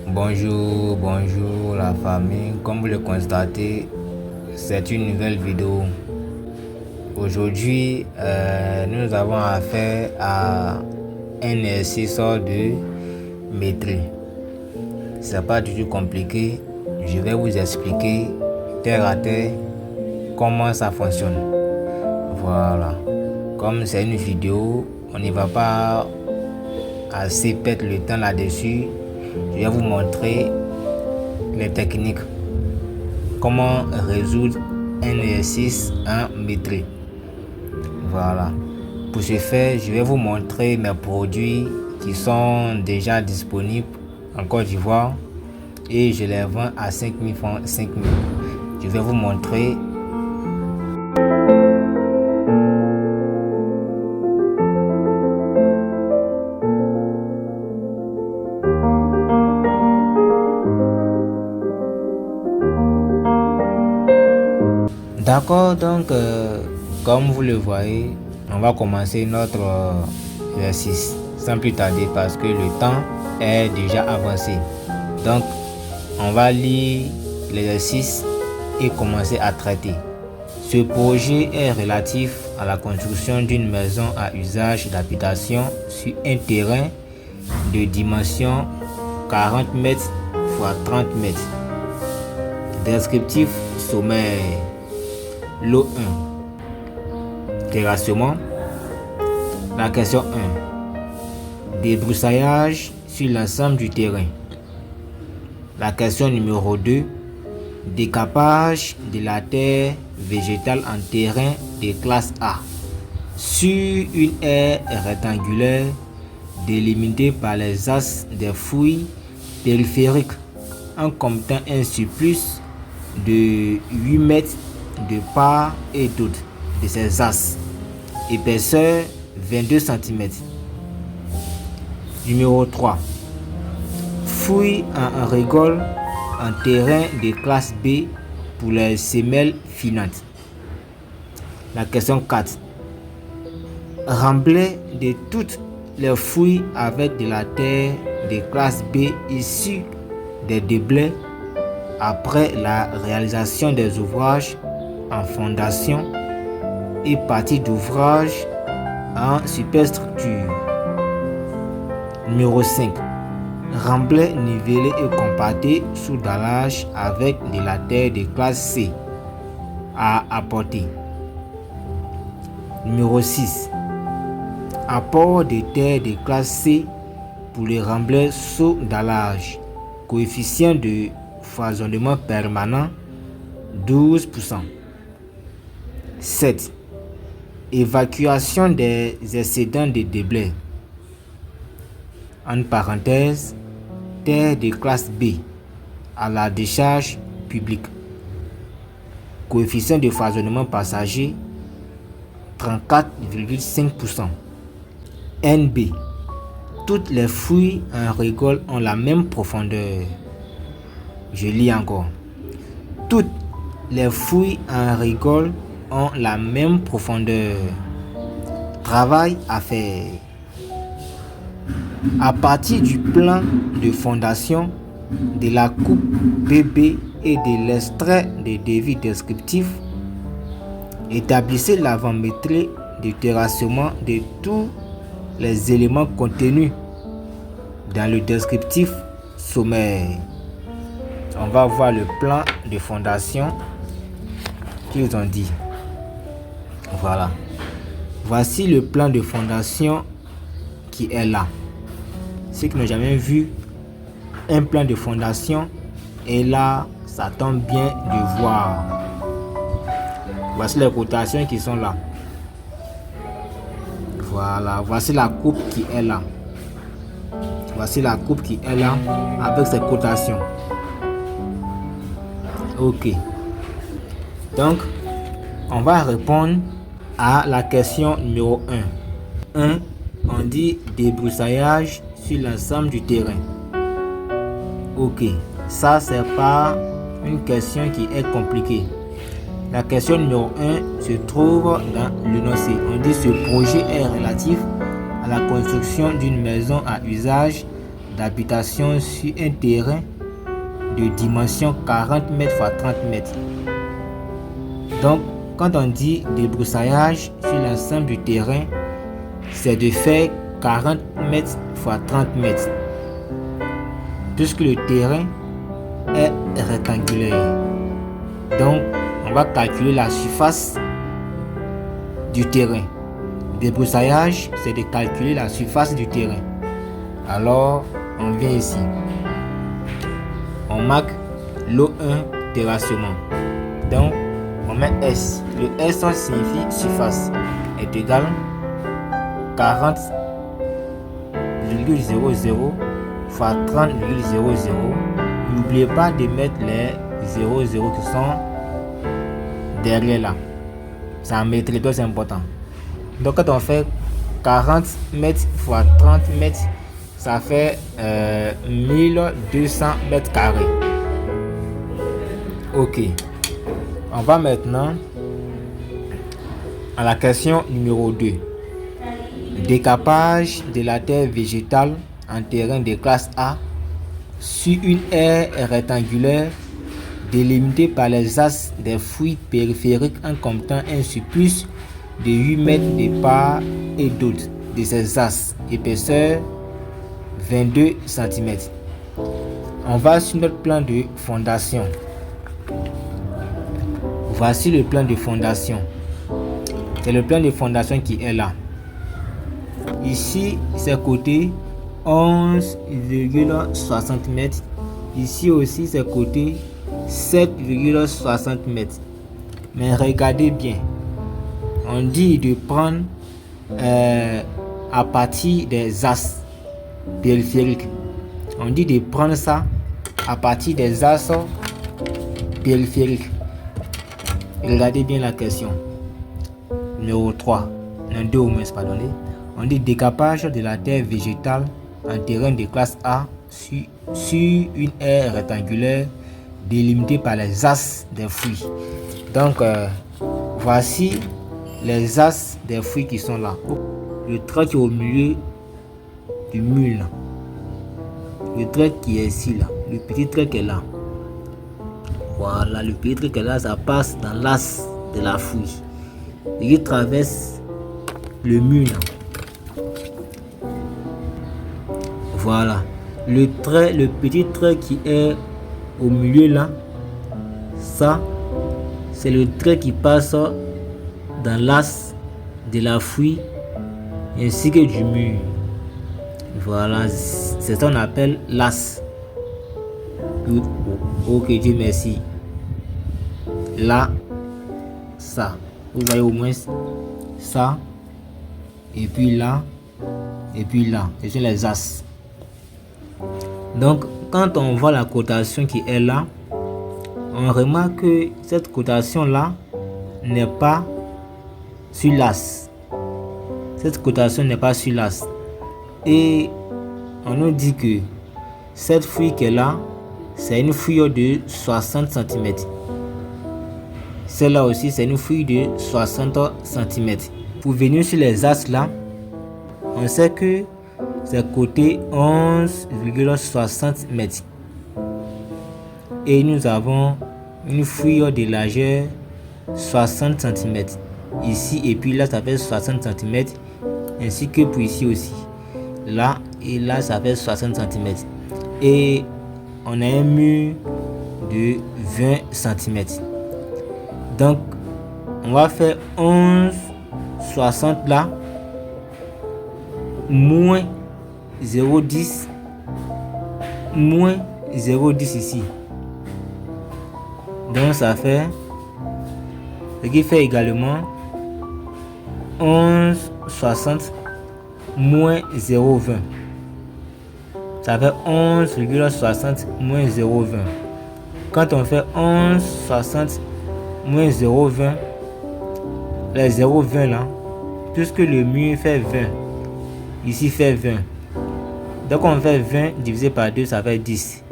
Bonjour la famille. Comme vous le constatez, c'est une nouvelle vidéo. Aujourd'hui, nous avons affaire à un exercice de maîtrise. C'est pas du tout compliqué. Je vais vous expliquer terre à terre comment ça fonctionne. Voilà. Comme c'est une vidéo, on n'y va pas assez perdre le temps là-dessus. Je vais vous montrer les techniques. Comment résoudre un exercice en maîtrise. Voilà. Pour ce faire, je vais vous montrer mes produits qui sont déjà disponibles en Côte d'Ivoire et je les vends à 5 000 francs. 5 000. Je vais vous montrer. D'accord, donc comme vous le voyez, on va commencer notre exercice sans plus tarder parce que le temps est déjà avancé. Donc on va lire l'exercice et commencer à traiter. Ce projet est relatif à la construction d'une maison à usage d'habitation sur un terrain de dimension 40 mètres x 30 mètres. Descriptif sommaire. Lot 1. Terrassement. La question 1. Débroussaillage sur l'ensemble du terrain. La question numéro 2. Décapage de la terre végétale en terrain de classe A sur une aire rectangulaire délimitée par les axes des fouilles périphériques en comptant un surplus de 8 mètres de part et d'autre de ces axes. Épaisseur 22 cm. Numéro 3. Fouille en rigole en terrain de classe B pour les semelles filantes. La question 4. Remblai de toutes les fouilles avec de la terre de classe B issue des déblais après la réalisation des ouvrages en fondation et partie d'ouvrage en superstructure. Numéro 5. Remblai nivelé et compacté sous dallage avec de la terre de classe C à apporter. Numéro 6. Apport de terre de classe C pour les remblais sous dallage. Coefficient de foisonnement permanent 12%. 7. Évacuation des excédents de déblais. En parenthèse, terre de classe B à la décharge publique. Coefficient de foisonnement passager 34,5%. NB. Toutes les fouilles en rigole ont la même profondeur. Je lis encore. Toutes les fouilles en rigole ont la même profondeur. Travail à faire. À partir du plan de fondation, de la coupe BB et de l'extrait des devis descriptifs, établissez l'avant-maîtrise de terrassement de tous les éléments contenus dans le descriptif sommaire. On va voir le plan de fondation qu'ils ont dit. Voilà. Voici le plan de fondation qui est là. Ceux qui n'ont jamais vu un plan de fondation, et là, ça tombe bien de voir. Voici les cotations qui sont là. Voilà. Voici la coupe qui est là. Voici la coupe qui est là avec ses cotations. Ok. Donc, on va répondre à la question numéro 1. 1. On dit débroussaillage sur l'ensemble du terrain. Ok. Ça, c'est pas une question qui est compliquée. La question numéro 1 se trouve dans l'énoncé. On dit ce projet est relatif à la construction d'une maison à usage d'habitation sur un terrain de dimension 40 mètres x 30 mètres. Donc, quand on dit débroussaillage sur l'ensemble du terrain, c'est de faire 40 mètres x 30 mètres. Puisque le terrain est rectangulaire. Donc, on va calculer la surface du terrain. Débroussaillage, c'est de calculer la surface du terrain. Alors, on vient ici. On marque l'O1 terrassement. Donc, on met S. Le S signifie surface est égal 40,00 x 30,00. N'oubliez pas de mettre les 00 qui sont derrière là. Ça mettrait, c'est important. Donc quand on fait 40 mètres x 30 mètres, ça fait 1200 mètres carrés. Ok. On va maintenant à la question numéro 2. Décapage de la terre végétale en terrain de classe A sur une aire rectangulaire délimitée par les axes des fruits périphériques en comptant un surplus de 8 mètres de part et d'autre de ces axes, épaisseur 22 cm. On va sur notre plan de fondation. Voici le plan de fondation. C'est le plan de fondation qui est là. Ici, c'est côté 11,60 mètres. Ici aussi, c'est côté 7,60 mètres. Mais regardez bien. On dit de prendre à partir des axes périphériques. On dit de prendre ça à partir des axes périphériques. Regardez bien la question. Numéro 3. Non, 2 au moins, pardonnez. On dit décapage de la terre végétale en terrain de classe A sur une aire rectangulaire délimitée par les axes des fruits. Donc, voici les axes des fruits qui sont là. Le trait qui est au milieu du mur là. Le trait qui est ici là. Le petit trait qui est là. Voilà, le petit trait qui est là, ça passe dans l'axe de la fruit. Et il traverse le mur là. Voilà. Le petit trait qui est au milieu là, ça, c'est le trait qui passe dans l'axe de la fruit ainsi que du mur. Voilà, c'est ce qu'on appelle l'axe. Ok, Dieu merci. Là, ça. Vous voyez au moins ça. Et puis là. Et puis là. Ce sont les axes. Donc, quand on voit la cotation qui est là, on remarque que cette cotation-là n'est pas sur l'axe. Cette cotation n'est pas sur l'axe. Et on nous dit que cette fouille qui est là, c'est une fouille de 60 cm. Celle-là aussi, c'est une fouille de 60 cm. Pour venir sur les axes là, on sait que c'est côté 11,60 mètres. Et nous avons une fouille de largeur 60 cm. Ici et puis là, ça fait 60 cm. Ainsi que pour ici aussi. Là et là, ça fait 60 cm. Et on a un mur de 20 cm. Donc, on va faire 11,60 là. Moins 0,10 moins 0,10 ici. Donc ça fait ce qui fait également 11,60 moins 0,20. Ça fait 11,60 moins 0,20. Quand on fait 11,60 moins 0,20, les 0,20 là, puisque le mur fait 20, ici fait 20. Donc on fait 20 divisé par 2, ça fait 10.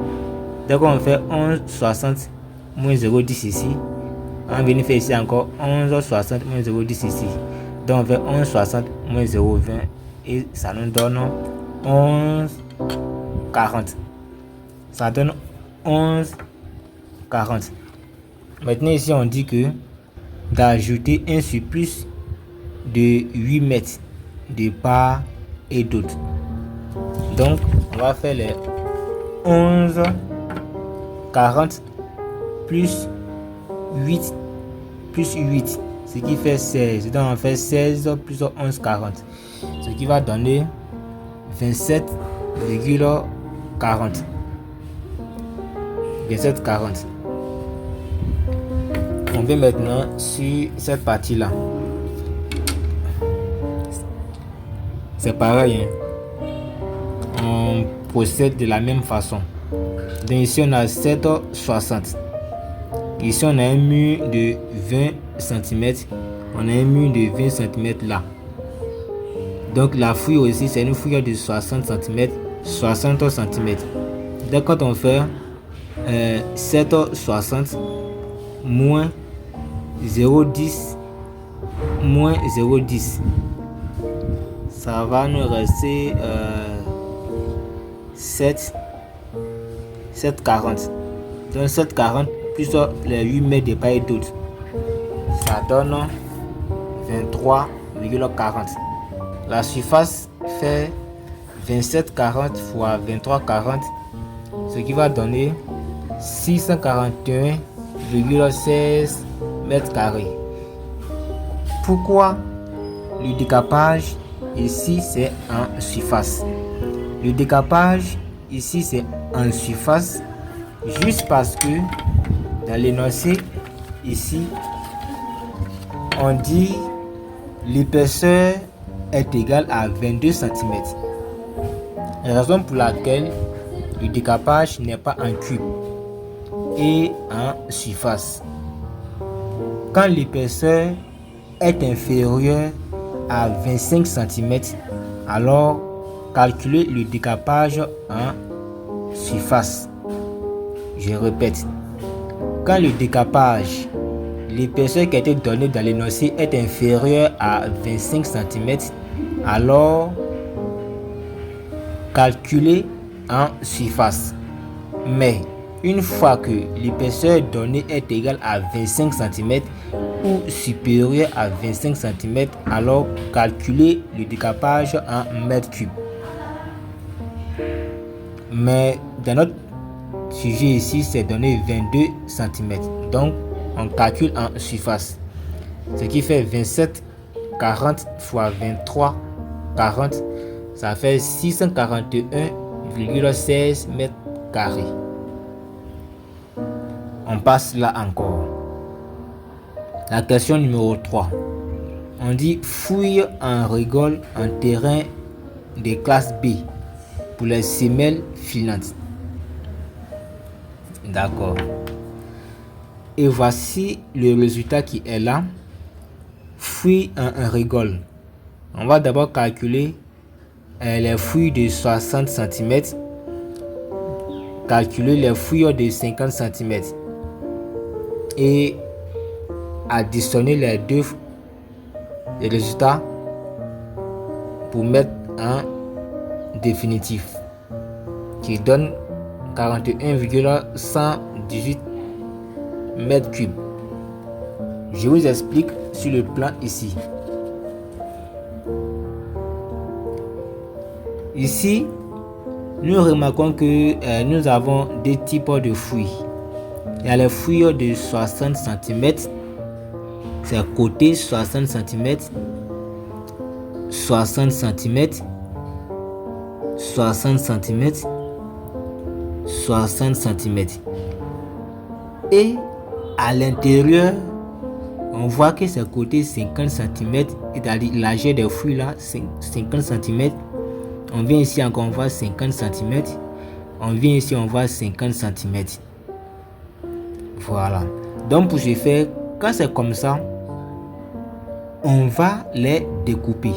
Donc on fait 11,60 moins 0,10 ici. On vient faire ici encore 11,60 moins 0,10 ici. Donc on fait 11,60 moins 0,20 et ça nous donne 11,60 40. Ça donne 11, 40. Maintenant ici on dit que d'ajouter un surplus de 8 mètres de part et d'autre. Donc on va faire les 11, 40 plus 8 plus 8, ce qui fait 16. Donc on fait 16 plus 11, 40, ce qui va donner 27,40. 27,40. On vient maintenant sur cette partie-là. C'est pareil, hein? On procède de la même façon. Donc ici on a 7,60. Ici on a un mur de 20 cm. On a un mur de 20 cm là. Donc la fouille aussi c'est une fouille de 60 cm. 60 cm. Donc quand on fait 7,60 moins 0,10 moins 0,10, ça va nous rester 7,40. Donc 7,40 plus les 8 mètres de part et d'autre, ça donne 23,40. La surface fait 27,40 fois 23,40, ce qui va donner 641,16 mètres carrés. Pourquoi le décapage ici c'est en surface? Le décapage ici c'est en surface juste parce que dans l'énoncé ici on dit l'épaisseur est égale à 22 cm. La raison pour laquelle le décapage n'est pas en cube et en surface. Quand l'épaisseur est inférieure à 25 cm, alors calculez le décapage en surface. Je répète, quand le décapage, l'épaisseur qui a été donnée dans l'énoncé est inférieure à 25 cm, alors calculez en surface. Mais une fois que l'épaisseur donnée est égale à 25 cm ou supérieure à 25 cm, alors calculez le décapage en mètres cubes. Mais dans notre sujet ici, c'est donné 22 cm. Donc, on calcule en surface. Ce qui fait 27,40 fois 23,40, ça fait 641,16 mètres carrés. On passe là encore. La question numéro 3. On dit fouille en rigole en terrain de classe B pour les semelles filantes. D'accord. Et voici le résultat qui est là. Fouille en rigole. On va d'abord calculer les fouilles de 60 cm. Calculer les fouilles de 50 cm. Et additionner les deux résultats pour mettre en définitif, qui donne 41,118 mètres cubes. Je vous explique sur le plan ici. Ici, nous remarquons que nous avons deux types de fouilles. Il y a les fouilles de 60 cm, c'est côté 60 cm, 60 cm, 60 cm, 60 cm. Et à l'intérieur, on voit que c'est côté 50 cm, c'est-à-dire la largeur des fouilles là, 50 cm. On vient ici encore, on voit 50 cm. On vient ici, on voit 50 cm. Voilà. Donc pour ce faire, quand c'est comme ça, on va les découper.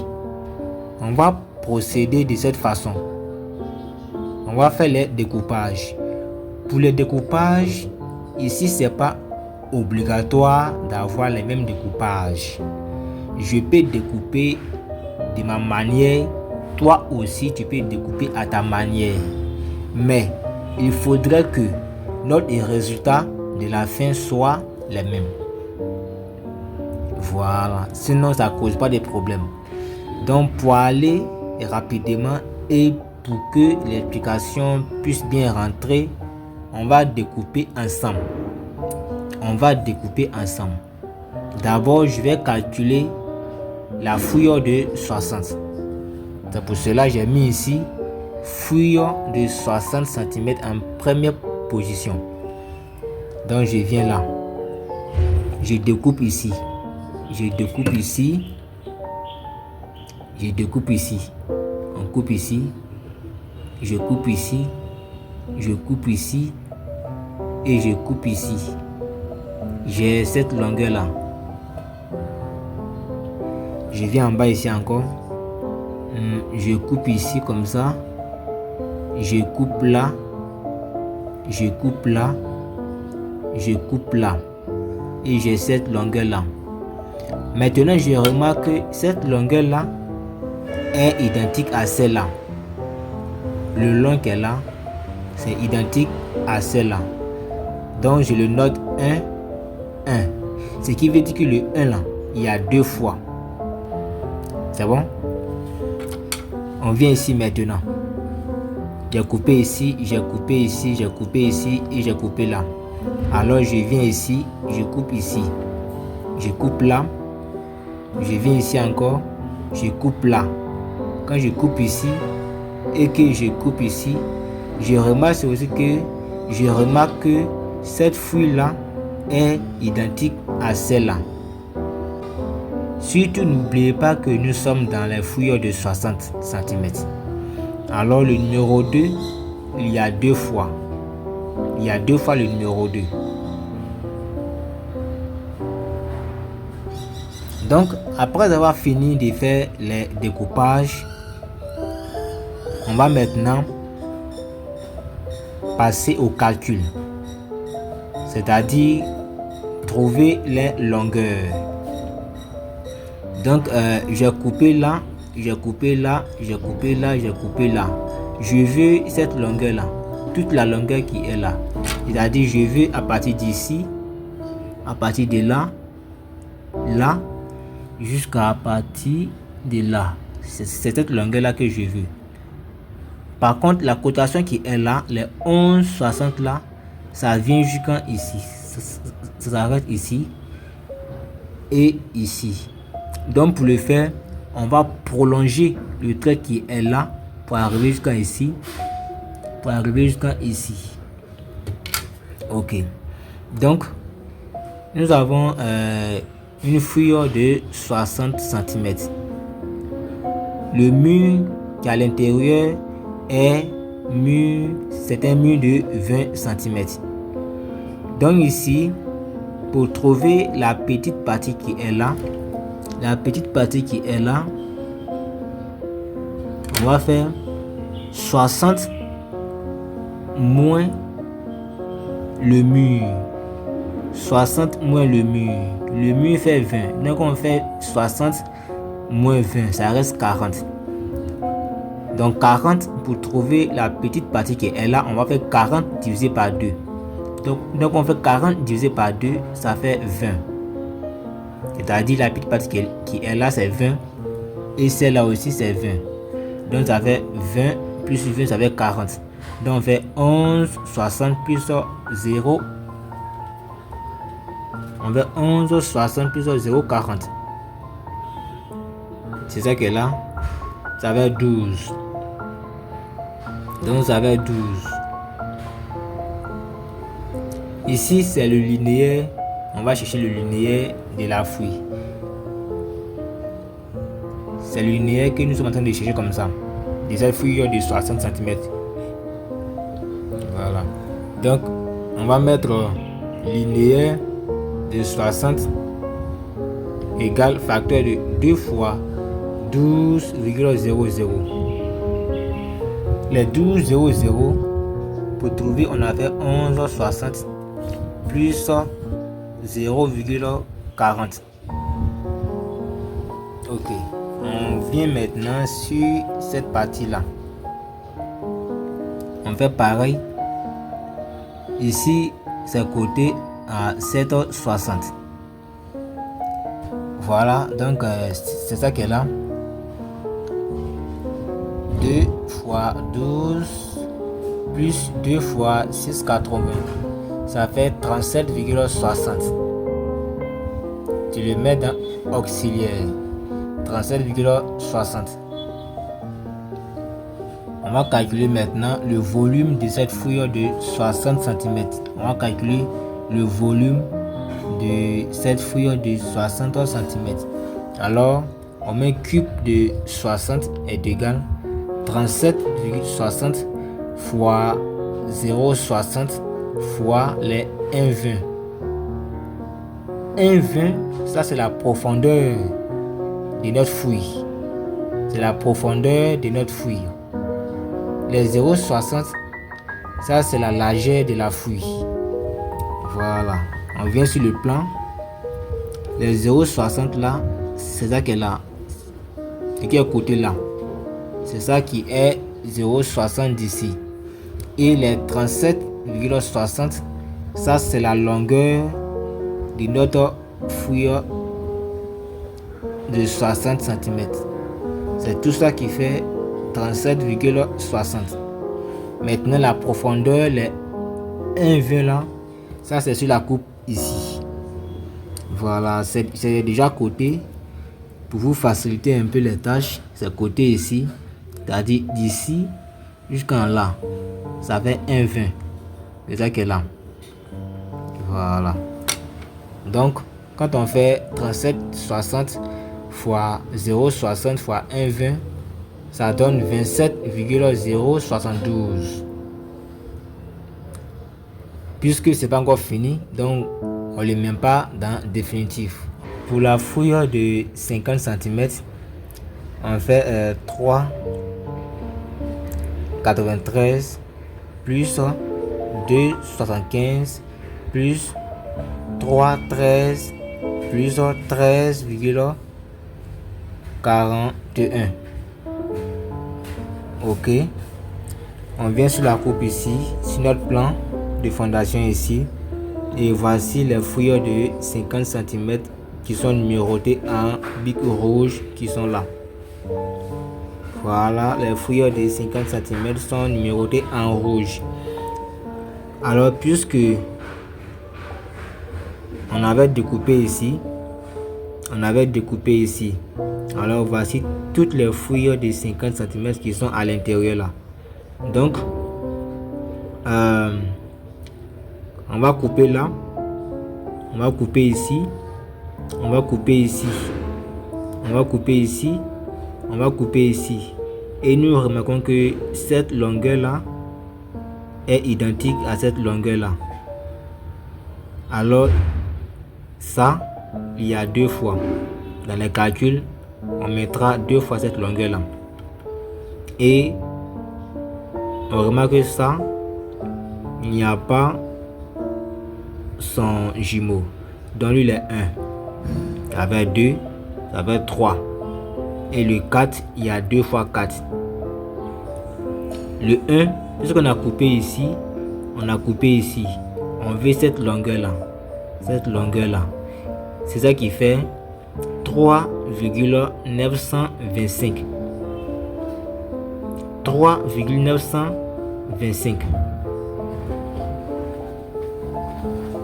On va procéder de cette façon. On va faire les découpages. Pour le découpage, ici c'est pas obligatoire d'avoir les mêmes découpages. Je peux découper de ma manière. Toi aussi tu peux découper à ta manière. Mais il faudrait que notre résultat de la fin soit les mêmes. Voilà, sinon ça ne cause pas de problème. Donc pour aller rapidement et pour que l'explication puisse bien rentrer, on va découper ensemble. D'abord, je vais calculer la fouille de 60. C'est pour cela que j'ai mis ici fouille de 60 cm en première position. Donc je viens là. Je découpe ici. On coupe ici. Je coupe ici. Et je coupe ici. J'ai cette longueur là. Je viens en bas ici encore. Je coupe ici comme ça. Je coupe là. Et j'ai cette longueur là. Maintenant, je remarque que cette longueur là est identique à celle-là. Le long qu'elle a, c'est identique à celle-là. Donc, je le note 1. Ce qui veut dire que le 1 là, il y a 2 fois. C'est bon? On vient ici maintenant. J'ai coupé ici et j'ai coupé là. Alors, je viens ici, je coupe ici. Je coupe là. Je viens ici encore, je coupe là. Quand je coupe ici et que je coupe ici, je remarque aussi que cette fouille là est identique à celle-là. Surtout, n'oubliez pas que nous sommes dans les fouilles de 60 cm. Alors le numéro 2, il y a 2 fois. Il y a 2 fois le numéro 2. Donc, après avoir fini de faire les découpages, on va maintenant passer au calcul. C'est-à-dire trouver les longueurs. Donc, j'ai coupé là. Je veux cette longueur là. Toute la longueur qui est là. C'est-à-dire, je veux à partir d'ici, à partir de là, jusqu'à partir de là. C'est cette longueur là que je veux. Par contre, la cotation qui est là, les 11,60 là, ça vient jusqu'à ici. Ça s'arrête ici et ici. Donc pour le faire, on va prolonger le trait qui est là pour arriver jusqu'à ici. Ok. Donc, nous avons une fouille de 60 cm. Le mur qui est à l'intérieur c'est un mur de 20 cm. Donc ici, pour trouver la petite partie qui est là, on va faire 60 moins le mur. 60 moins le mur. Le mur fait 20. Donc on fait 60 moins 20. Ça reste 40. Donc 40, pour trouver la petite partie qui est là, on va faire 40 divisé par 2. Donc on fait 40 divisé par 2, ça fait 20. C'est-à-dire la petite partie qui est là, c'est 20. Et celle-là aussi, c'est 20. Donc ça fait 20 plus 20, ça fait 40. Donc on fait 11, 60 plus 0. On fait 11, 60 plus 0, 40. C'est ça qui est là. Ça fait 12. Donc ça fait 12. Ici, c'est le linéaire. On va chercher le linéaire de la fouille. C'est le linéaire que nous sommes en train de chercher comme ça. De cette fouille de 60 cm. Voilà. Donc, on va mettre linéaire de 60 égale facteur de 2 fois 12,00. Les 12,00 pour trouver, on a fait 11,60 plus 0,40. Ok, on vient maintenant sur cette partie là. on fait pareil. Ici, c'est coté à 7,60. Voilà, donc c'est ça qui est là. 2 fois 12 plus 2 fois 6,80. Ça fait 37,60. Tu le mets dans auxiliaire. 37,60. On va calculer maintenant le volume de cette fouille de 60 cm. On va calculer le volume de cette fouille de 60 cm. Alors, on met cube de 60 est égal 37,60 fois 0,60 fois les 1,20. 1,20, ça c'est la profondeur de notre fouille. C'est la profondeur de notre fouille. Les 0,60, ça c'est la largeur de la fouille. Voilà. On vient sur le plan. Les 0,60 là, c'est ça qui est là. Et qui est côté là. C'est ça qui est 0,60 d'ici. Et les 37,60, ça c'est la longueur de notre fouille de 60 cm. C'est tout ça qui fait 37,60. Maintenant la profondeur, les 1,20 là, ça c'est sur la coupe ici. Voilà, c'est déjà coté. Pour vous faciliter un peu les tâches, c'est coté ici. C'est-à-dire d'ici jusqu'en là. Ça fait 1,20. C'est ça qui est là. Voilà. Donc, quand on fait 37,60 fois 0,60 fois 1,20, ça donne 27,072. Puisque c'est pas encore fini, donc on ne le met pas dans définitif. Pour la fouille de 50 cm, on fait 3,93 plus 2,75 plus 3,13 plus 13,41. Ok. On vient sur la coupe ici, sur notre plan de fondation ici. Et voici les fouilles de 50 cm qui sont numérotées en bic rouge qui sont là. Voilà, les fouilles de 50 cm sont numérotées en rouge. Alors, puisque on avait découpé ici, alors voici toutes les fouilles de 50 cm qui sont à l'intérieur là. Donc, on va couper là, on va couper ici, on va couper ici, on va couper ici, on va couper ici. Et nous remarquons que cette longueur là est identique à cette longueur là. Alors, ça, il y a 2 fois. Dans les calculs, on mettra 2 fois cette longueur là. Et on remarque que ça, il n'y a pas son jumeau. Donc lui il est 1. Ça fait 2, ça fait 3. Et le 4, il y a 2 fois 4. Le 1, puisqu'on a coupé ici, on a coupé ici. On veut cette longueur là. Cette longueur là. C'est ça qui fait 3,925. 3,925.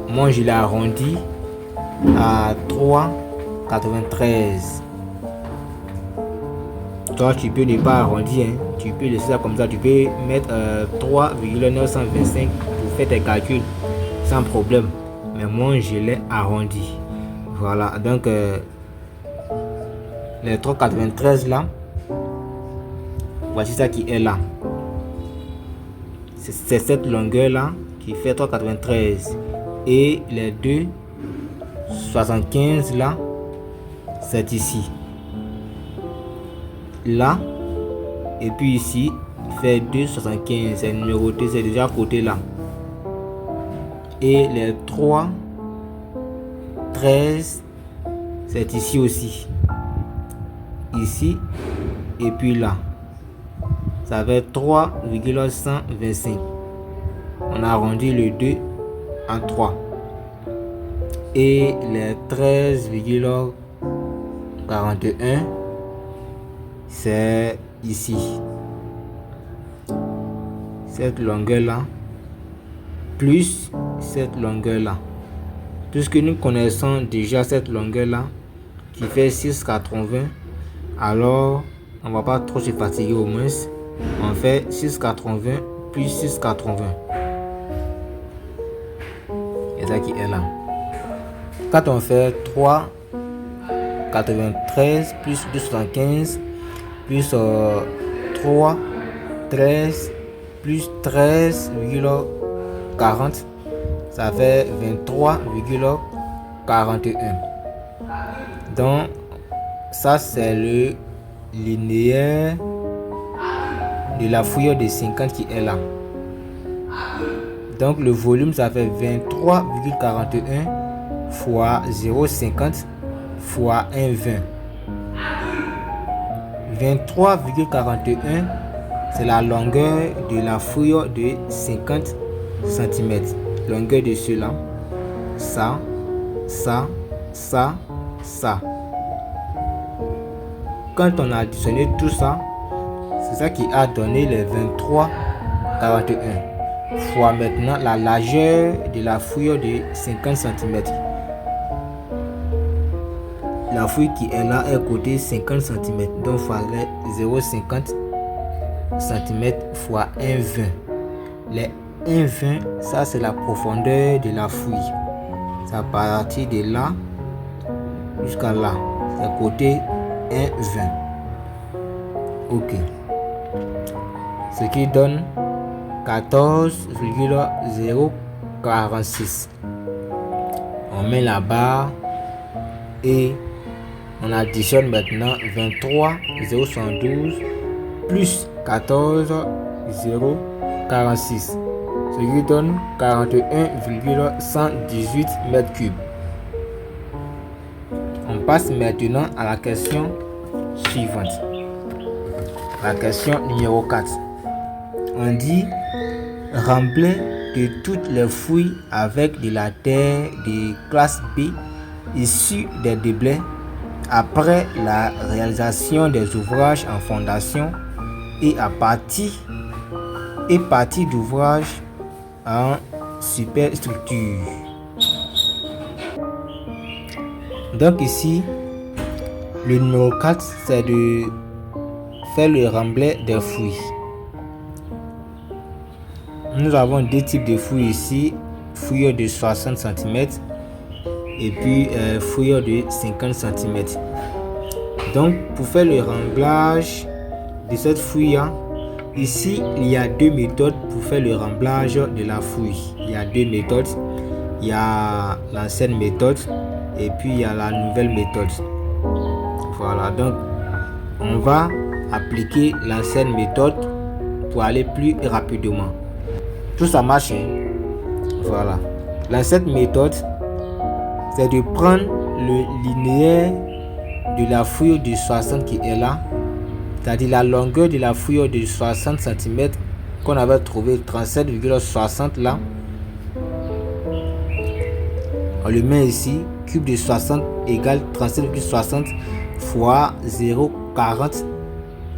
Moi je l'ai arrondi à 3,93. Toi tu peux ne pas arrondir, hein. Tu peux laisser ça comme ça. Tu peux mettre 3,925 pour faire tes calculs sans problème. Mais moi je l'ai arrondi. Voilà, donc les 3,93 là, voici ça qui est là. C'est cette longueur là qui fait 3,93. Et les 2,75 là, c'est ici. Là, et puis ici, il fait 2,75. C'est numéroté, c'est déjà à côté là. Et les 3,13, c'est ici aussi. Ici, et puis là. ça fait 3,125. On arrondit le 2 en 3. Et les 13,41, c'est ici. Cette longueur-là, plus cette longueur-là. Puisque nous connaissons déjà cette longueur-là, qui fait 6,80, alors on ne va pas trop se fatiguer au moins. On fait 6,80 plus 6,80. C'est ça qui est là. Quand on fait 3,93 plus 2,75 plus 3,13 plus 13,40, ça fait 23,41. Donc ça c'est le linéaire de la fouille de 50 qui est là. Donc le volume ça fait 23,41 fois 0,50 fois 1,20. 23,41 c'est la longueur de la fouille de 50 cm. Longueur de cela, ça, ça, ça, ça. Quand on a additionné tout ça, c'est ça qui a donné les 23,41 fois maintenant la largeur de la fouille de 50 cm. La fouille qui est là est côté 50 cm, donc fois 0,50 cm fois 1,20. Les 1,20, ça c'est la profondeur de la fouille. C'est à partir de là jusqu'à là. C'est côté 1,20. Ok. Ce qui donne 14,046. On met la barre et on additionne maintenant 23,072 plus 14,046. Ce qui donne 41,118 mètres cubes. On passe maintenant à la question suivante. La question numéro 4. On dit remplir de toutes les fouilles avec de la terre de classe B issue des déblais après la réalisation des ouvrages en fondation et partie d'ouvrages en superstructure. Donc ici, le numéro 4, c'est de faire le remblai des fouilles. Nous avons deux types de fouilles ici, fouille de 60 cm et puis fouille de 50 cm. Donc pour faire le remblage de cette fouille, ici il y a deux méthodes pour faire le remblage de la fouille. Il y a deux méthodes. Il y a l'ancienne méthode et puis il y a la nouvelle méthode. Voilà, donc on va appliquer l'ancienne méthode pour aller plus rapidement. Tout ça marche. Voilà. L'ancienne méthode, c'est de prendre le linéaire de la fouille de 60 qui est là, c'est-à-dire la longueur de la fouille de 60 cm qu'on avait trouvé 37,60 là. On le met ici, cube de 60 égale 37,60 fois 0,40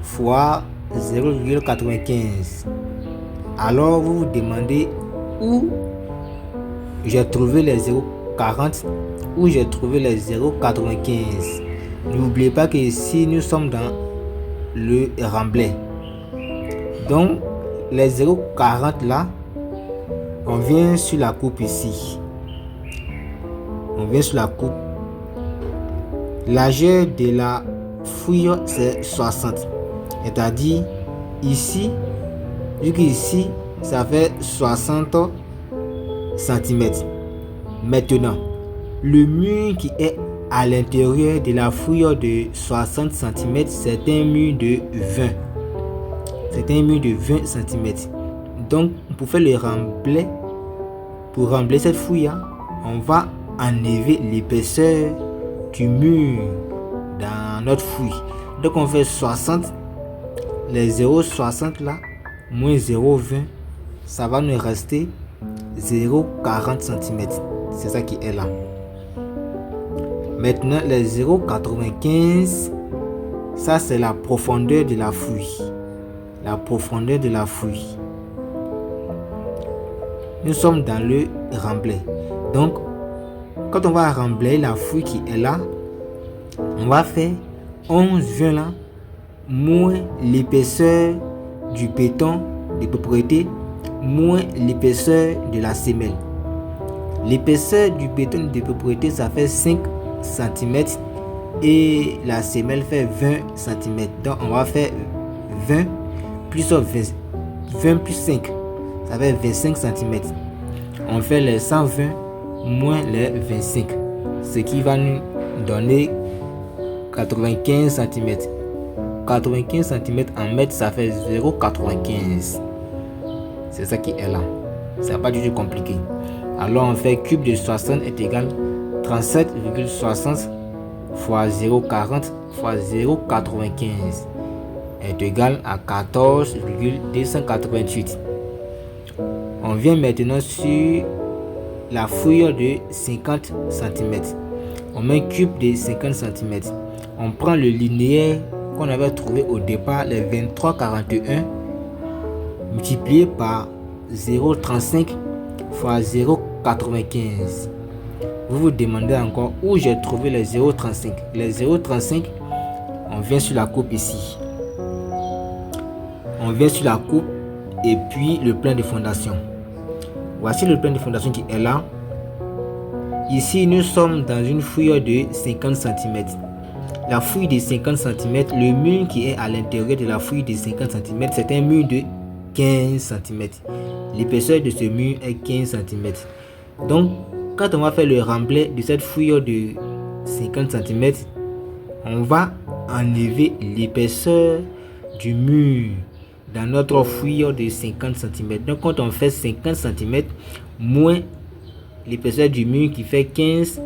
fois 0,95. Alors vous vous demandez où j'ai trouvé les 0,40, où j'ai trouvé les 0,95. N'oubliez pas que ici nous sommes dans le remblai. Donc les 0,40 là, on vient sur la coupe ici. On vient sur la coupe. Largeur de la fouille c'est 60. C'est-à-dire ici, vu qu'ici ça fait 60 cm. Maintenant, le mur qui est à l'intérieur de la fouille de 60 cm, c'est un mur de 20. C'est un mur de 20 cm. Donc, pour faire le remblai, pour remblayer cette fouille, on va enlever l'épaisseur du mur dans notre fouille. Donc, on fait 60 les 0,60 là, moins 0,20, ça va nous rester 0,40 cm. C'est ça qui est là. Maintenant, les 0,95, ça c'est la profondeur de la fouille. La profondeur de la fouille. Nous sommes dans le remblai. Donc, quand on va remblayer la fouille qui est là, on va faire 11,20 là, moins l'épaisseur du béton de propriété, moins l'épaisseur de la semelle. L'épaisseur du béton de propriété, ça fait 5 cm et la semelle fait 20 cm. Donc, on va faire 20 plus 20 plus 5, ça fait 25 cm. On fait les 120 moins les 25, ce qui va nous donner 95 cm. 95 cm en mètre, ça fait 0,95. C'est ça qui est là. Ça n'est pas du tout compliqué. Alors on fait cube de 60 est égal 37,60 fois 0,40 fois 0,95 est égal à 14,288. On vient maintenant sur la fouille de 50 cm. On met un cube de 50 cm. On prend le linéaire qu'on avait trouvé au départ, les 23,41 multiplié par 0,35 fois 0,95. Vous vous demandez encore où j'ai trouvé les 0,35. Les 0,35, on vient sur la coupe ici. On vient sur la coupe et puis le plan de fondation. Voici le plan de fondation qui est là. Ici, nous sommes dans une fouille de 50 cm. La fouille de 50 cm, le mur qui est à l'intérieur de la fouille de 50 cm, c'est un mur de 15 cm. L'épaisseur de ce mur est 15 cm. Donc, quand on va faire le remblai de cette fouille de 50 cm, on va enlever l'épaisseur du mur dans notre fouille de 50 cm. Donc, quand on fait 50 cm moins l'épaisseur du mur qui fait 15,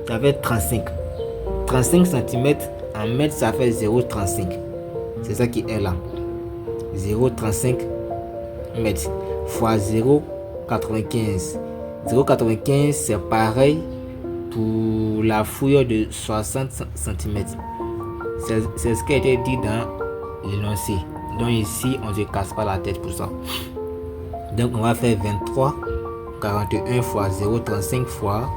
ça fait 35. 35 cm en mètre, ça fait 0,35. C'est ça qui est là. 0,35 mètres fois 0,95. 0,95, c'est pareil pour la fouille de 60 cm. C'est ce qui a été dit dans l'énoncé. Donc ici, on ne se casse pas la tête pour ça. Donc on va faire 23,41 fois 0,35 fois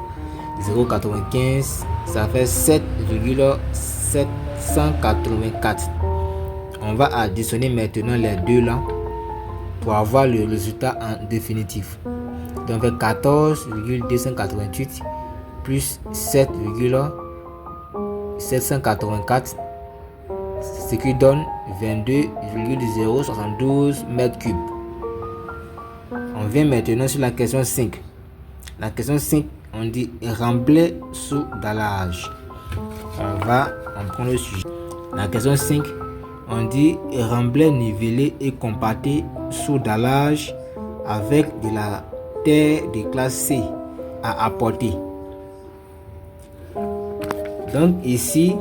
0,95. Ça fait 7,784. On va additionner maintenant les deux là pour avoir le résultat en définitif. Donc 14,288 plus 7,784, ce qui donne 22,072 mètres cubes. On vient maintenant sur la question 5. La question 5, on dit remblai sous dallage. On prend le sujet. La question 5, on dit remblai nivelé et compacté sous dallage avec de la terre de classe C à apporter. Donc ici,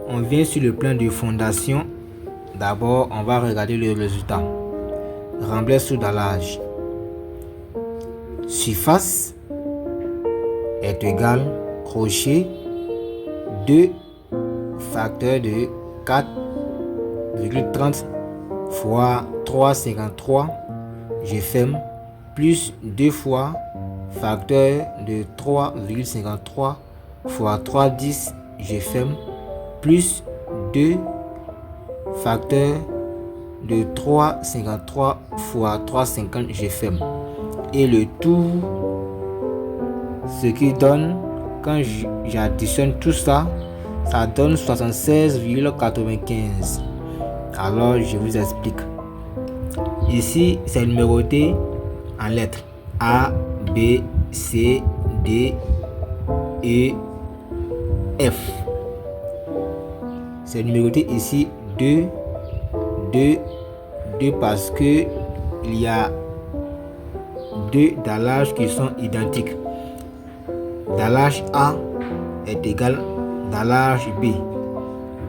on vient sur le plan de fondation. D'abord, on va regarder le résultat. Remblai sous dallage. Surface est égal crochet 2 facteur de 4,30 fois 3,53, je ferme, plus 2 fois facteur de 3,53 fois 3,10, je ferme, plus 2 facteur de 3,53 fois 3,50, je ferme. Et le tout, ce qui donne, quand j'additionne tout ça, ça donne 76,95. Alors, je vous explique. Ici, c'est numéroté en lettres A, B, C, D, E, F. C'est numéroté ici 2, 2, 2 parce que il y a deux dallages qui sont identiques. Dallage A est égal à dallage B.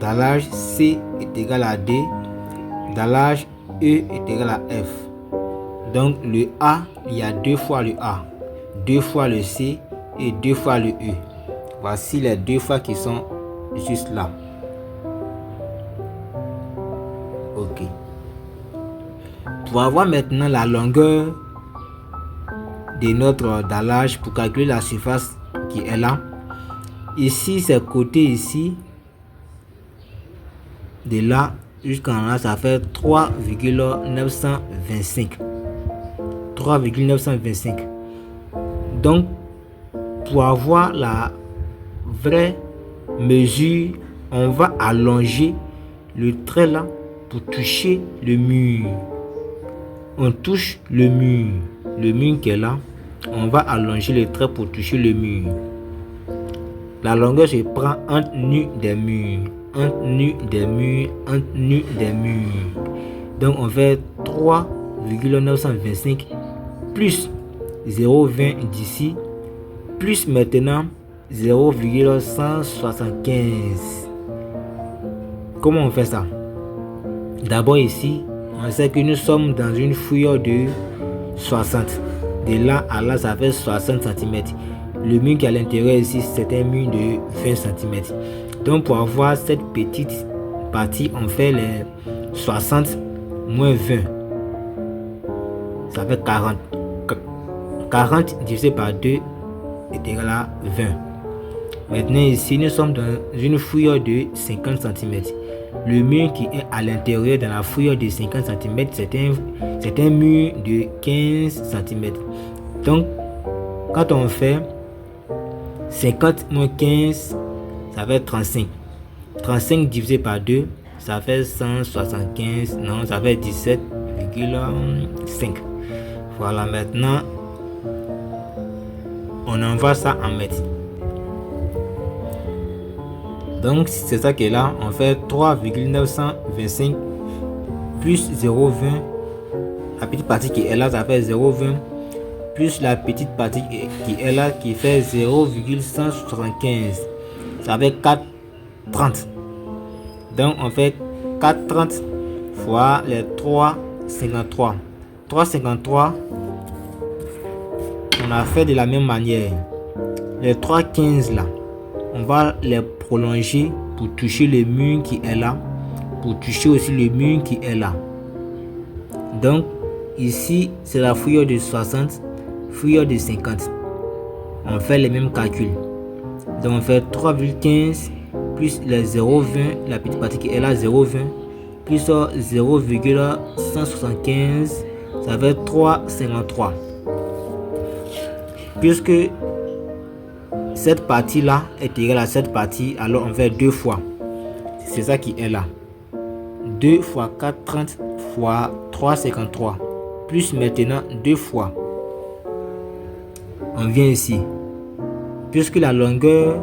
Dallage C est égal à D. Dallage E est égal à F. Donc le A, il y a 2 fois le A, 2 fois le C et 2 fois le E. Voici les 2 fois qui sont juste là. Ok. Pour avoir maintenant la longueur de notre dallage, pour calculer la surface qui est là, ici c'est côté ici, de là jusqu'en là, ça fait 3,925. 3,925. Donc, pour avoir la vraie mesure, on va allonger le trait là pour toucher le mur. On touche le mur qui est là. On va allonger le trait pour toucher le mur. La longueur se prend entre nus des murs. Entre nus des murs, entre nus des murs. Donc on fait 3,925 plus 0,20 d'ici, plus maintenant 0,175. Comment on fait ça? D'abord ici, on sait que nous sommes dans une fouille de 60. De là à là, ça fait 60 cm. Le mur qui est à l'intérieur ici, c'est un mur de 20 cm. Donc pour avoir cette petite partie, on fait les 60 moins 20. Ça fait 40. 40 divisé par 2 est égal à 20. Maintenant ici, nous sommes dans une fouille de 50 cm. Le mur qui est à l'intérieur dans la fouille de 50 cm, c'est un mur de 15 cm. Donc, quand on fait 50 moins 15, ça fait 35. 35 divisé par 2, ça fait 175. Non, ça fait 17,5. Voilà, maintenant, on envoie ça en mètres. Donc, c'est ça qui est là. On fait 3,925 plus 0,20. La petite partie qui est là, ça fait 0,20. Plus la petite partie qui est là, qui fait 0,175. Ça fait 4,30. Donc, on fait 4,30 fois les 3,53. 3,53, on a fait de la même manière. Les 3,15 là, on va les prolonger pour toucher le mur qui est là, pour toucher aussi le mur qui est là. Donc ici c'est la fouille de 60, fouille de 50. On fait les mêmes calculs. Donc on fait 3,15 plus les 0,20, la petite partie qui est là, 0,20 plus 0,175, ça fait 3,53. Puisque cette partie là est égale à cette partie, alors on fait 2 fois. C'est ça qui est là. 2 fois 4,30 fois 3,53. Plus maintenant 2 fois. On vient ici. Puisque la longueur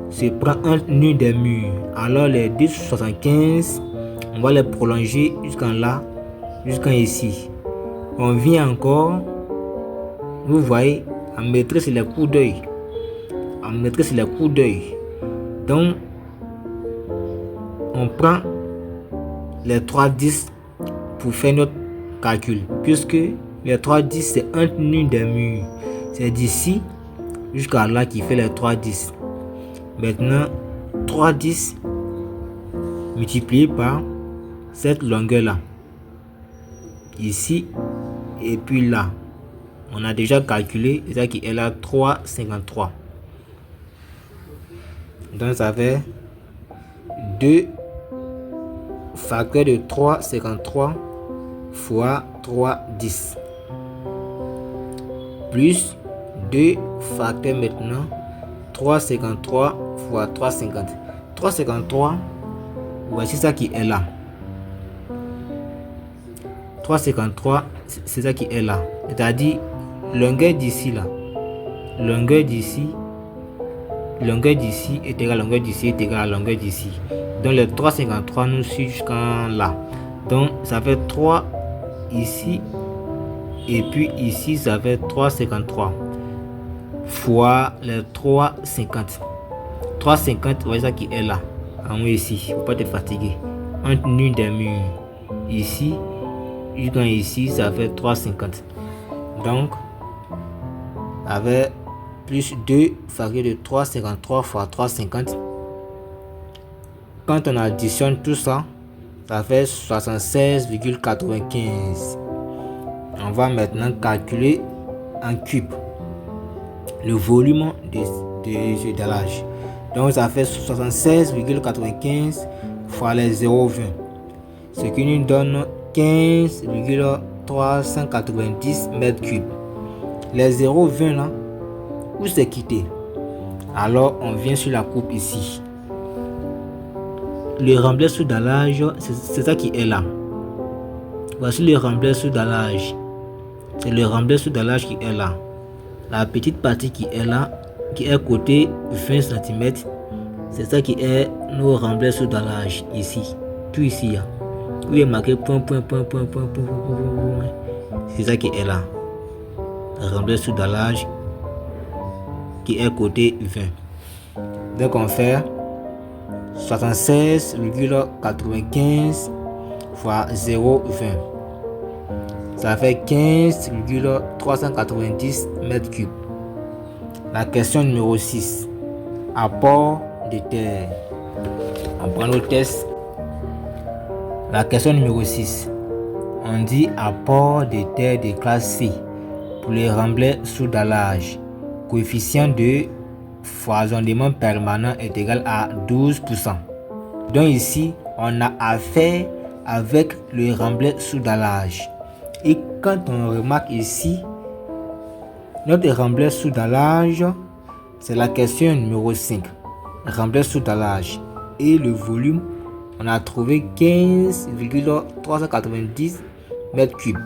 se prend entre nus des murs, alors les 2,75, on va les prolonger jusqu'en là, jusqu'en ici. On vient encore. Vous voyez, on mettrait sur les coups d'œil. On mettrait sur les coups d'œil. Donc, on prend les 3,10 pour faire notre calcul. Puisque les 3,10 c'est entre nus des murs. C'est d'ici jusqu'à là qui fait les 3,10. Maintenant, 3,10 multiplié par cette longueur là. Ici et puis là. On a déjà calculé, c'est ça qui est là, 3,53. Donc ça fait 2 facteurs de 3,53 fois 3,10. Plus 2 facteurs maintenant, 3,53 fois 3,50. 3,53, voici ça qui est là. 3,53, c'est ça qui est là. C'est-à-dire, longueur d'ici là. Longueur d'ici est égale à longueur d'ici est égale à longueur d'ici. Donc les 3,53 nous suivent jusqu'à là. Donc ça fait 3 ici. Et puis ici ça fait 3,53 fois les 3,50. 3,50, voyez ça qui est là. En haut ici, faut pas te fatiguer. Entre nus des murs. ici jusqu'à ici, ça fait 3,50. Donc, avec plus 2 facteur de 3,53 fois 3,50. Quand on additionne tout ça, ça fait 76,95. On va maintenant calculer en cube le volume de ce dallage. Donc ça fait 76,95 fois les 0,20, ce qui nous donne 15,390 mètres cubes. Les 0,20 là, où c'est quitté? Alors on vient sur la coupe ici. Le remblai sous dallage, c'est ça qui est là. Voici le remblai sous dallage. C'est le remblai sous dallage qui est là. La petite partie qui est là, qui est côté 20 cm, c'est ça qui est nos remblais sous dallage ici. Tout ici. Où il est marqué point. C'est ça qui est là. Remblai sous dallage qui est côté 20. Donc on fait 76,95 fois 0,20. Ça fait 15,390 mètres cubes. La question numéro 6. Apport de terre. On prend le test. La question numéro 6. On dit apport de terre de classe C pour les remblais sous dallage. Coefficient de foisonnement permanent est égal à 12%. Donc ici, on a affaire avec le remblai sous dallage. Et quand on remarque ici, notre remblai sous dallage, c'est la question numéro 5. Remblai sous dallage. Et le volume, on a trouvé 15,390 mètres cubes.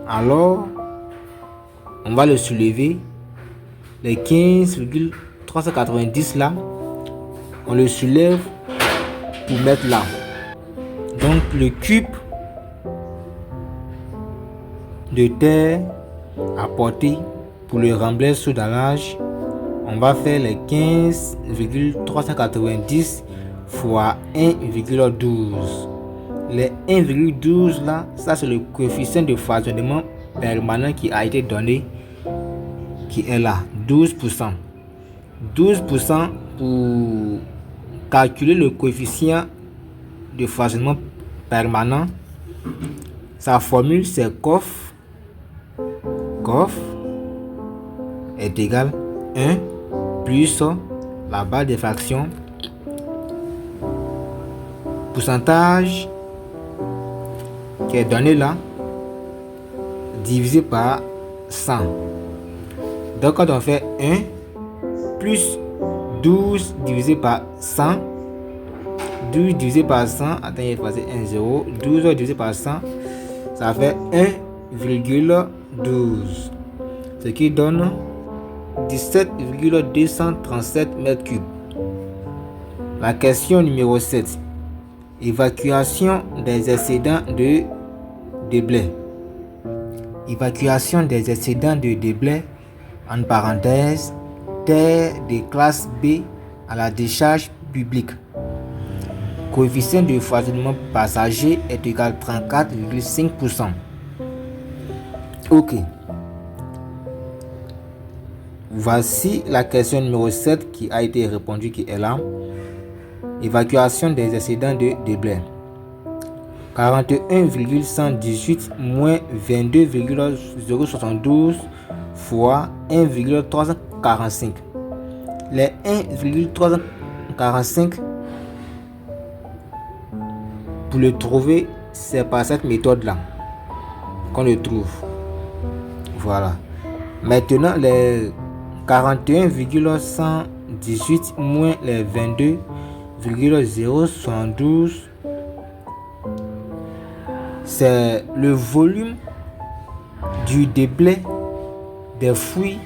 Alors, on va le soulever. Les 15,390 là, on le soulève pour mettre là. Donc le cube de terre apporté pour le remblai sous dallage, on va faire les 15,390 fois 1,12. Les 1,12 là, ça c'est le coefficient de foisonnement permanent qui a été donné, qui est là, 12%. 12% pour calculer le coefficient de foisonnement permanent. Sa formule c'est COF est égal 1 plus la barre des fractions pourcentage qui est donné là divisé par 100. Donc quand on fait 1 plus 12 divisé par 100, 12 divisé par 100, attends, il faut passer 1, 0, 12 divisé par 100, ça fait 1,12, ce qui donne 17,237 mètres cubes. La question numéro 7. Évacuation des excédents de déblais. Évacuation des excédents de déblais, en parenthèse, terre de classe B à la décharge publique. Coefficient de foisonnement passager est égal à 34,5%. Ok. Voici la question numéro 7 qui a été répondue, qui est là. Évacuation des excédents de déblais. 41,118 moins 22,072 fois 1,345. Les 1,345, pour le trouver, c'est par cette méthode-là qu'on le trouve. Voilà. Maintenant, les 41,118 moins les 22,072, c'est le volume du déblai des fouilles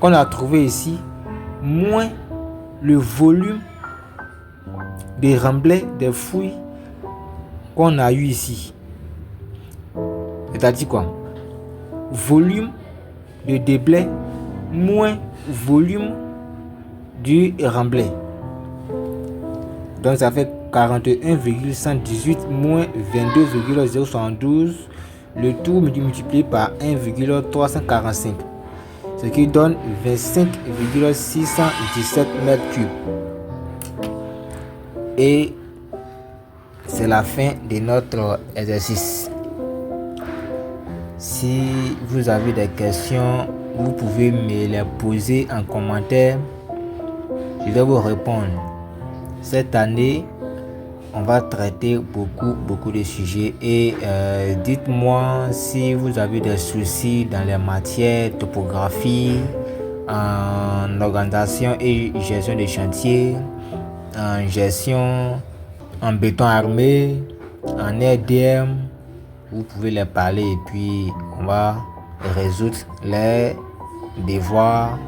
qu'on a trouvé ici, moins le volume des remblais des fouilles qu'on a eu ici. C'est-à-dire quoi? Volume de déblai moins volume du remblai. Donc ça fait 41,118 moins 22,072, le tout multiplié par 1,345, ce qui donne 25,617 mètres cubes. Et c'est la fin de notre exercice. Si vous avez des questions, vous pouvez me les poser en commentaire. Je vais vous répondre. Cette année, on va traiter beaucoup de sujets et dites-moi si vous avez des soucis dans les matières topographie, en organisation et gestion des chantiers, en gestion en béton armé, en RDM. Vous pouvez les parler et puis on va résoudre les devoirs,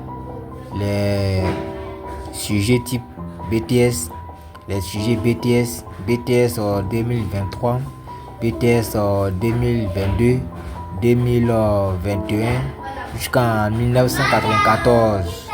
les sujets type BTS, les sujets BTS en 2023, BTS en 2022, 2021 jusqu'en 1994.